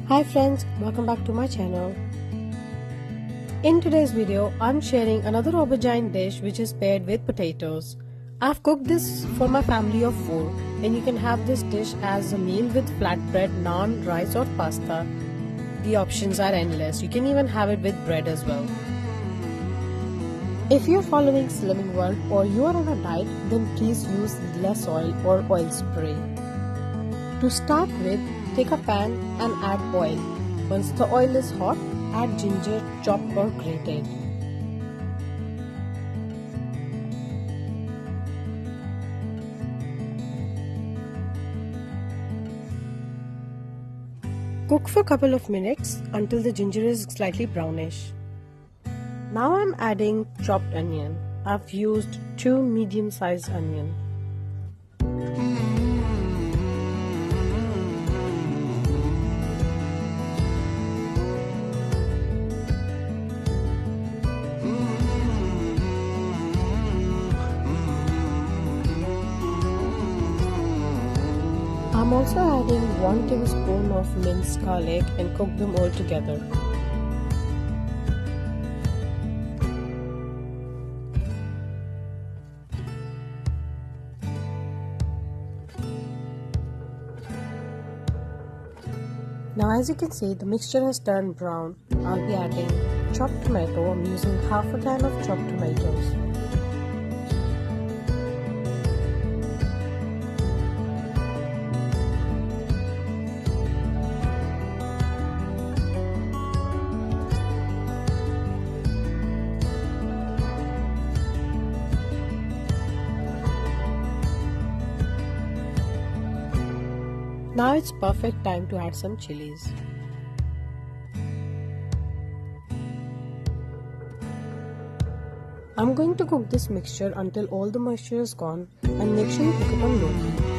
Hi friends, welcome back to my channel. In today's video, I'm sharing another aubergine dish which is paired with potatoes. I've cooked this for my family of 4 and you can have this dish as a meal with flatbread, naan, rice or pasta. The options are endless. You can even have it with bread as well. If you're following Slimming World or you are on a diet, then please use less oil or oil spray. To start with, take a pan and add oil. Once the oil is hot, add ginger chopped or grated. Cook for a couple of minutes until the ginger is slightly brownish. Now I'm adding chopped onion. I've used 2 medium-sized onions. I'm also adding 1 tablespoon of minced garlic and cook them all together. Now as you can see, the mixture has turned brown. I'll be adding chopped tomato. I'm using half a can of chopped tomatoes. Now it's perfect time to add some chilies. I'm going to cook this mixture until all the moisture is gone and make sure you cook it on low heat.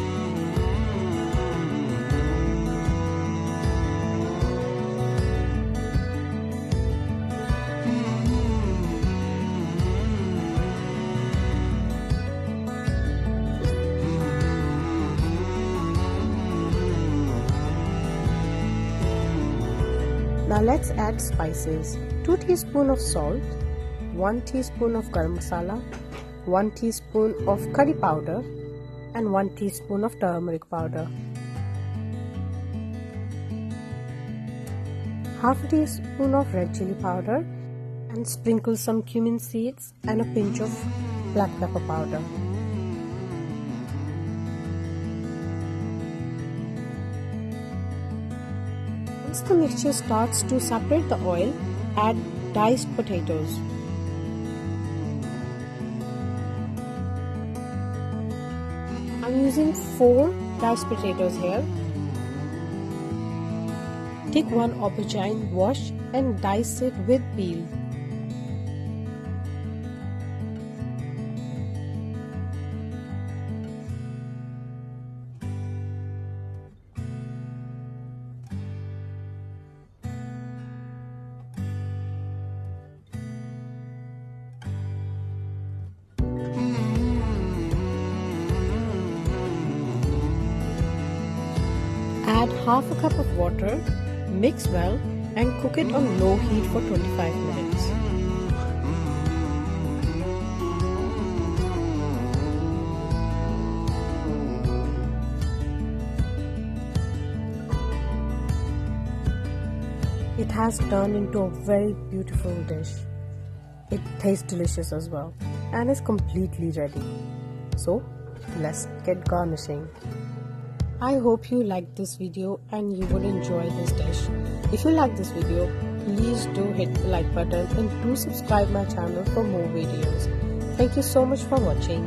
Now let's add spices. 2 teaspoons of salt, 1 teaspoon of garam masala, 1 teaspoon of curry powder and 1 teaspoon of turmeric powder. Half a teaspoon of red chili powder and sprinkle some cumin seeds and a pinch of black pepper powder. Once the mixture starts to separate the oil, add diced potatoes. I'm using 4 diced potatoes here. Take 1 aubergine, wash and dice it with peel. Add half a cup of water, mix well and cook it on low heat for 25 minutes. It has turned into a very beautiful dish. It tastes delicious as well and is completely ready. So let's get garnishing. I hope you liked this video and you would enjoy this dish. If you like this video, please do hit the like button and do subscribe my channel for more videos. Thank you so much for watching.